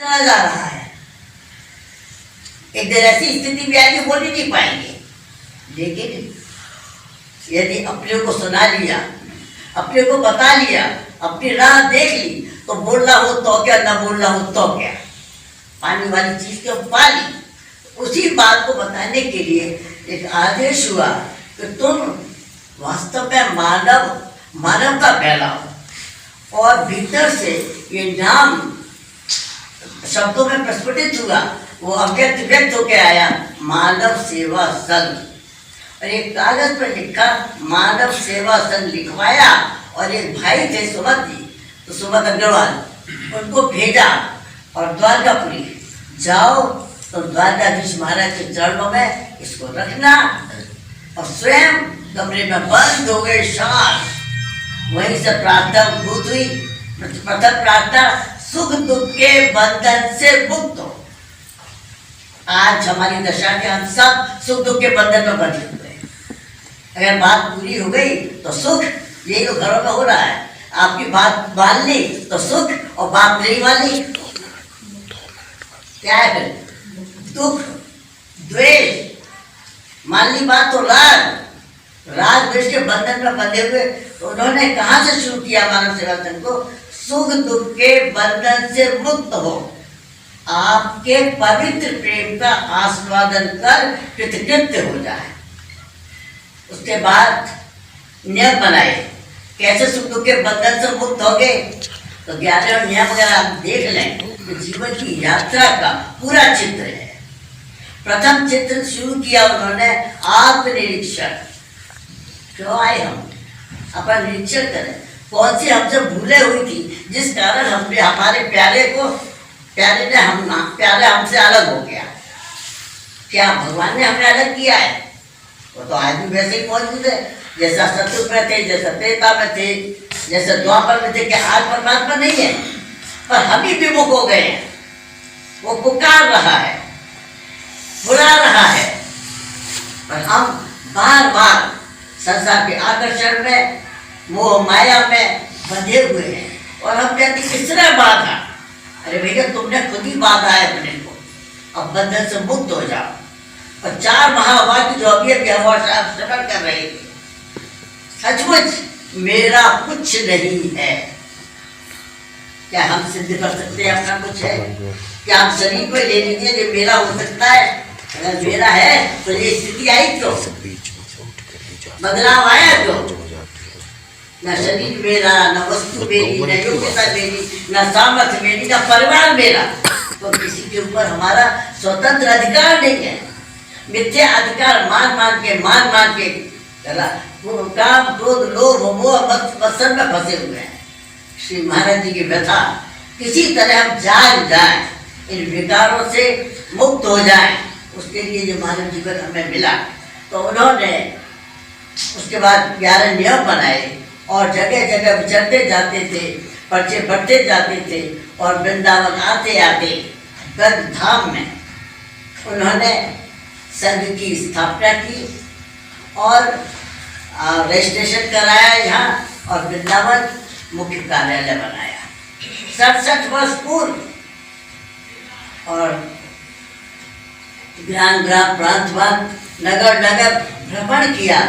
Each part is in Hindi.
चला जा रहा है। एक दिन ऐसी स्थिति में आएगी, बोल ही नहीं पाएंगे। लेकिन यदि अपने को सुना लिया, अपने को बता लिया, अपनी राह देख ली, तो बोलना हो तो क्या, ना बोलना हो तो क्या, पानी वाली चीज को पा ली। उसी बात को बताने के लिए एक आदेश हुआ कि तुम वास्तव में मानव का फैलाओ। और भीतर से ये नाम शब्दों में प्रस्फुटित हुआ, वो व्यक्त होकर आया, मानव सेवा संघ। और एक कागज पर लिखा, मानव सेवा संघ लिखवाया। और एक भाई थे सुमत जी, तो सुमत अग्रवाल, उनको भेजा और द्वारकापुरी जाओ, तो द्वारकाधीश महाराज के चरणों में इसको रखना। और स्वयं कमरे में बंद हो गए श्वास। वहीं से प्रार्थना उद्भूत हुई। प्रथम प्रार्थना, सुख दुख के बंधन से मुक्त हो। आज हमारी दशा के हम सब सुख दुख के बंधन में बंधे हुए। अगर बात पूरी हो गई तो सुख, यही तो घरों में हो रहा है। आपकी बात मान ली तो सुख, और बात नहीं मानी क्या है फिर? दुख, द्वेष। मान ली बात तो राग द्वेष के बंधन में बंधे हुए। तो उन्होंने कहाँ से शुरू किया मानव सेवा संघ को? सुख दुख के बंधन से मुक्त हो, आपके पवित्र प्रेम का आस्वादन कर कृतकृत्य हो जाए। उसके बाद नियम बनाए, कैसे सुख दुख के बंधन से मुक्त हो गए। तो 11 नियम अगर आप देख लें तो जीवन की यात्रा का पूरा चित्र है। प्रथम चित्र शुरू किया उन्होंने, आत्मनिरीक्षण। क्यों आए हम? अपना निरीक्षण करें, कौन सी हमसे भूले हुई थी जिस कारण हमने हमारे प्यारे हमसे अलग हो गया। क्या भगवान ने हमें अलग किया है? वो तो आज भी वैसे ही मौजूद है, जैसा सतयुग में थे, जैसा त्रेता में थे, जैसे द्वापर में थे। क्या आज परमात्मा नहीं है? पर हम ही विमुख हो गए हैं। वो पुकार रहा है, बुला रहा है, पर हम बार बार संसार के आकर्षण में, मोह माया में बंधे हुए हैं। और हम कहते किस तरह बाधा? अरे भैया, तुमने खुद ही बाधा है अपने को। अब बंधन से मुक्त हो जाओ। और 4 महावाक्य जो अभी श्रवण कर रहे थे, सचमुच मेरा कुछ नहीं है। क्या हम सिद्ध कर सकते हैं अपना कुछ है? क्या हम शरीर को ले लीजिए जो मेरा हो सकता है? अगर मेरा है तो ये स्थिति आई क्यों? बदलाव आया क्यों? न शरीर मेरा, न वस्तु मेरी, न योग्यता मेरी, न सामर्थ्य मेरी, न परिवार मेरा। तो किसी के ऊपर हमारा स्वतंत्र अधिकार नहीं है। मिथ्या अधिकार मान के काम, क्रोध, लोभ, मोह, मत्सर में फंसे हुए हैं। श्री महाराज जी की व्यथा, किसी तरह हम जाग जाए, इन विकारों से मुक्त हो जाए, उसके लिए जो मानव जीवन हमें मिला। तो उन्होंने उसके बाद 11 नियम बनाए और जगह जगह विचरते जाते थे, पर्चे बढ़ते जाते थे। और वृंदावन आते आते ब्रज धाम में उन्होंने संघ की स्थापना की और रजिस्ट्रेशन कराया यहाँ, और वृंदावन मुख्य कार्यालय बनाया 67 वर्ष पूर्व। और ग्राम प्रांत नगर भ्रमण किया,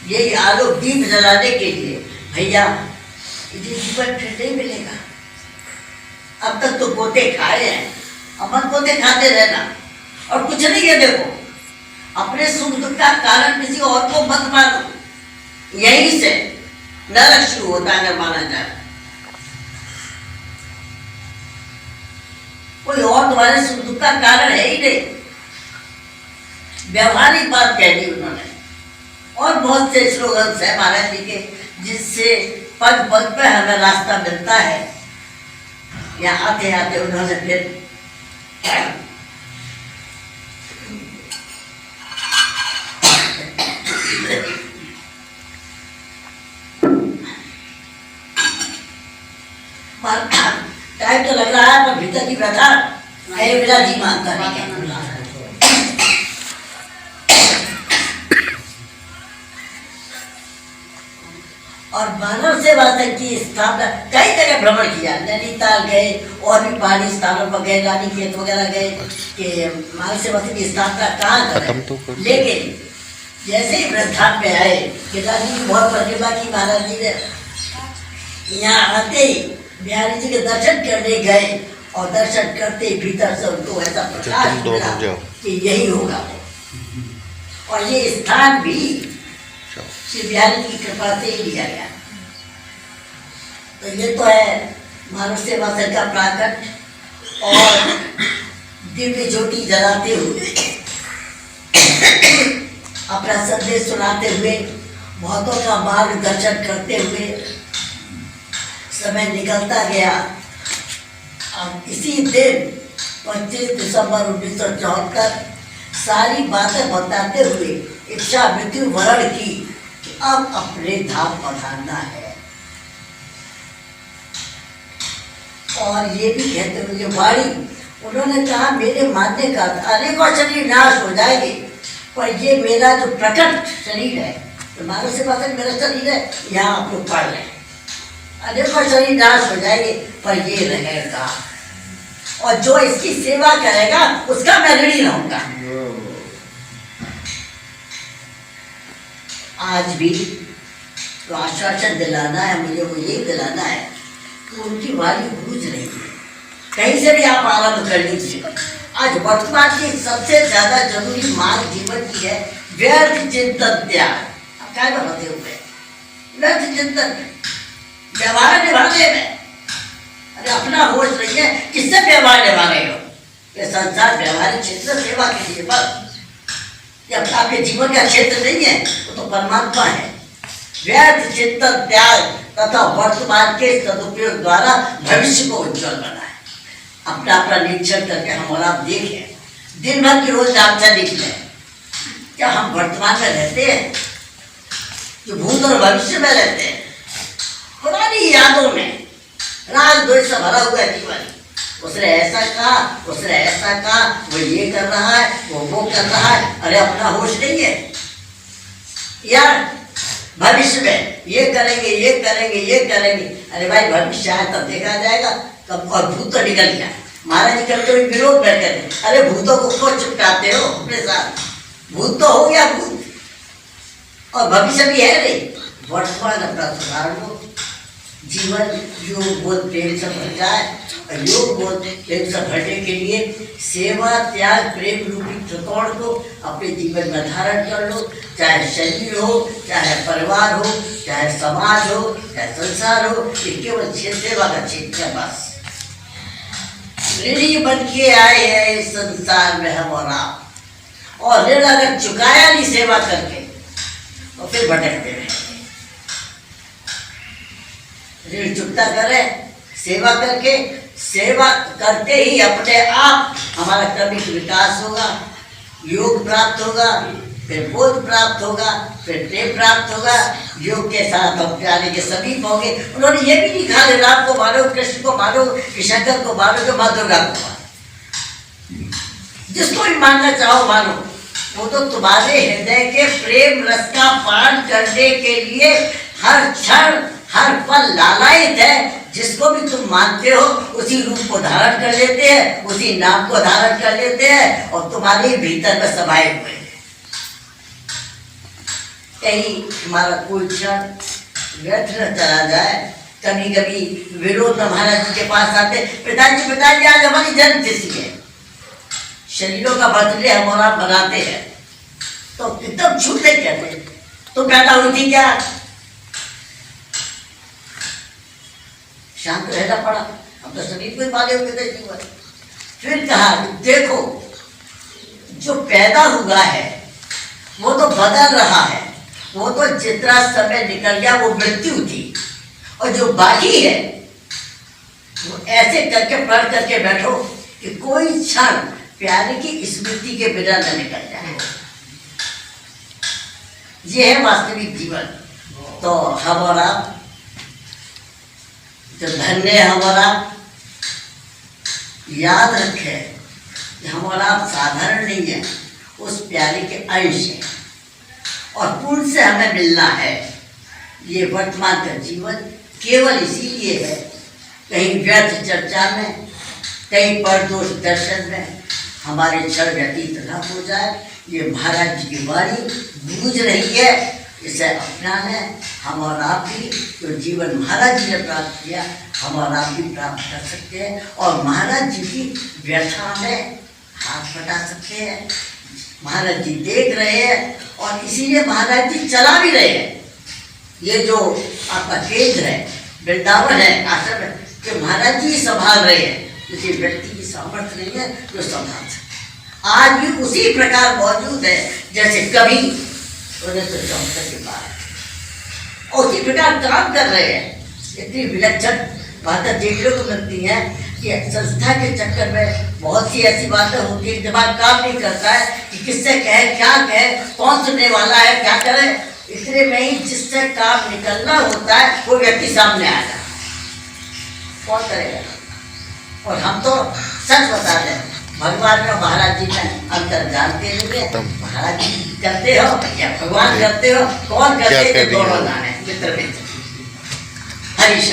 यही आलोक दीप जलाने के लिए। भैया, ये जीवन फिर नहीं मिलेगा। अब तक तो गोते खाए हैं, अब मत गोते खाते रहना। और कुछ नहीं है, देखो, अपने सुख दुख का कारण किसी और को मत मानो। यहीं से नरक शुरू होता है, माना जाए। कोई और तुम्हारे सुख दुख का कारण है ही नहीं। व्यवहारिक बात कह दी उन्होंने। और बहुत से स्लोगन्स है महाराज जी के, जिससे पग पग पे हमें रास्ता मिलता है। यहाँ आते आते उन्होंने फिर टाइम तो लग रहा है, पर भीतर की व्यथा मेरा जी मानता नहीं है। और मानव सेवा संघ की स्थापना कई जगह भ्रमण किया, नैनीताल गए और भी पहाड़ी स्थानों पर गए, रानीखेत वगैरह गए कि मानव सेवा संघ की स्थापना कहाँ करें। लेकिन जैसे ही वृद्धाप में आए, केदार जी की बहुत प्रतिभा की, महाराज जी ने यहाँ आते ही बिहारी जी के दर्शन करने गए और दर्शन करते ही भीतर से उनको ऐसा प्रकाश मिला कि यही होगा। और ये स्थान भी श्री बिहारी की कृपा से ही लिया गया। तो ये तो है मानव सेवा संघ का प्राकट और दिव्य ज्योति जलाते हुए अपना संदेश सुनाते हुए, बहुतों का मार्गदर्शन करते हुए समय निकलता गया। अब इसी दिन 25 दिसंबर 1974 सारी बातें बताते हुए इच्छा मृत्यु वरण की कि अब अपने धाम पधारना है। और ये भी कहते हुए वाणी उन्होंने कहा, मेरे मानने का अनेकों शरीर नाश हो जाएंगे, पर ये मेरा जो प्रकट शरीर है, तो मानव सेवा संघ मेरा शरीर है, यहाँ आप लोग पढ़ रहे, अनेकों शरीर नाश हो जाएंगे पर ये रहेगा, और जो इसकी सेवा करेगा उसका मैं ऋणी रहूंगा। आज भी तो आश्वासन दिलाना है मुझे, वो ये दिलाना है कि उनकी वाणी गूंज रही है, कहीं से भी आप आरंभ कर लीजिए। आज वर्तमान की सबसे ज्यादा जरूरी मांग जीवन की है व्यर्थ चिंतन त्याग। आप क्या बताते हुए व्यर्थ चिंतन, व्यवहार निभाने में, अरे अपना होश नहीं है, किससे व्यवहार निभा रहे हो? ये संसार व्यवहारिक क्षेत्र सेवा के लिए बस, जब आपके जीवन का क्षेत्र नहीं है वो तो परमात्मा है। व्यर्थ चिंतन त्याग तथा वर्तमान के सदुपयोग द्वारा भविष्य को उज्जवल बनाए। अपना अपना निरीक्षण करके हम और आप देखें, दिन भर की रोज आपसे लिख लें, क्या हम वर्तमान में रहते हैं, जो भूत और भविष्य में रहते हैं, पुरानी यादों में राग द्वेष से भरा हुआ जीवन। उसने ऐसा कहा, उसने ऐसा कहा, वो ये कर रहा है, वो कर रहा है, अरे अपना होश नहीं है यार। भविष्य में ये करेंगे, ये करेंगे, ये करेंगे, अरे भाई भविष्य है तब देखा जाएगा कब। और भूत तो निकल गया, महाराज जी कभी कभी विरोध बैठते थे, अरे भूतों को क्यों चिपकाते हो अपने साथ, भूत तो हो गया भूत, और भविष्य भी है नहीं। वर्तमान अपना सुधार लो, जीवन योग बोध प्रेम से भर जाए, और योग बोध प्रेम से भरने के लिए सेवा त्याग प्रेम रूपी त्रिकोण को अपने जीवन में धारण कर लो। चाहे शरीर हो, चाहे परिवार हो, चाहे समाज हो, चाहे संसार हो, ये केवल सेवा का क्षेत्र है बस। ऋणी बन के आए हैं इस संसार में हम और आप, और ऋण अगर चुकाया नहीं सेवा करके तो फिर भटकते रहेंगे। ऋण चुकता करें सेवा करके, सेवा करते ही अपने आप हमारा क्रमिक विकास होगा, योग प्राप्त होगा, फिर बोध प्राप्त होगा, फिर प्रेम प्राप्त होगा। योग के साथ हम प्यारे के समीप होंगे। उन्होंने ये भी नहीं कहा राम को मानो, कृष्ण को मानो, कि शंकर को मानो, कि माँ दुर्गा को मानो, जिसको भी मानना चाहो मानो, वो तो तुम्हारे हृदय के प्रेम रस का पान करने के लिए हर क्षण हर पल लालायित है। जिसको भी तुम मानते हो उसी रूप को धारण कर लेते हैं, उसी नाम को धारण कर लेते हैं, और तुम्हारे भीतर में समाये हुए हैं। कहीं हमारा कोई क्षण व्यर्थ न चला जाए। कभी कभी विरोध में महाराज जी के पास आते, पिताजी आज हमारी जन्म तिथि है, शरीरों का बर्थडे हम और आप बनाते हैं, तो एकदम छूटे कहते तुम पैदा हुई थी क्या? शांत रहना पड़ा, हम तो शरीर को ही माने हुए थे जीवन। फिर कहा देखो जो पैदा हुआ है वो तो बदल रहा है, वो तो जितना समय निकल गया वो मृत्यु थी, और जो बाकी है वो ऐसे करके पढ़ करके बैठो कि कोई क्षण प्यारे की स्मृति के बिना न निकल जाए। ये है वास्तविक जीवन। तो हमारा जो धन्य हमारा याद रखे कि हमारा साधारण नहीं है, उस प्यारे के अंश है, और पूर्ण से हमें मिलना है। ये वर्तमान का जीवन केवल इसीलिए है, कहीं व्यर्थ चर्चा में, कहीं परदोष दर्शन में हमारे क्षण व्यतीत न हो जाए। ये महाराज जी की वाणी गूंज रही है, इसे अपना लें। हम और आप भी जो जीवन महाराज जी ने प्राप्त किया, हम और आप भी प्राप्त कर सकते हैं और महाराज जी की व्यथा में हाथ बटा सकते हैं। महाराज जी देख रहे हैं और इसीलिए महाराज जी चला भी रहे हैं। ये जो आपका केंद्र है, वृंदावन है, आश्रम है, कि महाराज जी संभाल रहे हैं। किसी व्यक्ति की सामर्थ्य नहीं है जो संभाल सके। आज भी उसी प्रकार मौजूद है जैसे कभी 1974 के बाद, और उसी प्रकार काम कर रहे हैं। इतनी विलक्षण बातें देखने को मिलती हैं कि संस्था के चक्कर में बहुत सी ऐसी बातें होती है, दिमाग काम नहीं करता है कि किससे कहे, क्या कहे, कौन सुनने वाला है, क्या करे। इतने में ही जिससे काम निकलना होता है वो व्यक्ति सामने आ जाता है, कौन करेगा। और हम तो सच बता दें, भगवान का महाराज जी में अंतर जानते नहीं है। महाराज जी करते हो या भगवान करते हो, कौन करते हो, दोनों जाने। मित्र हरीश।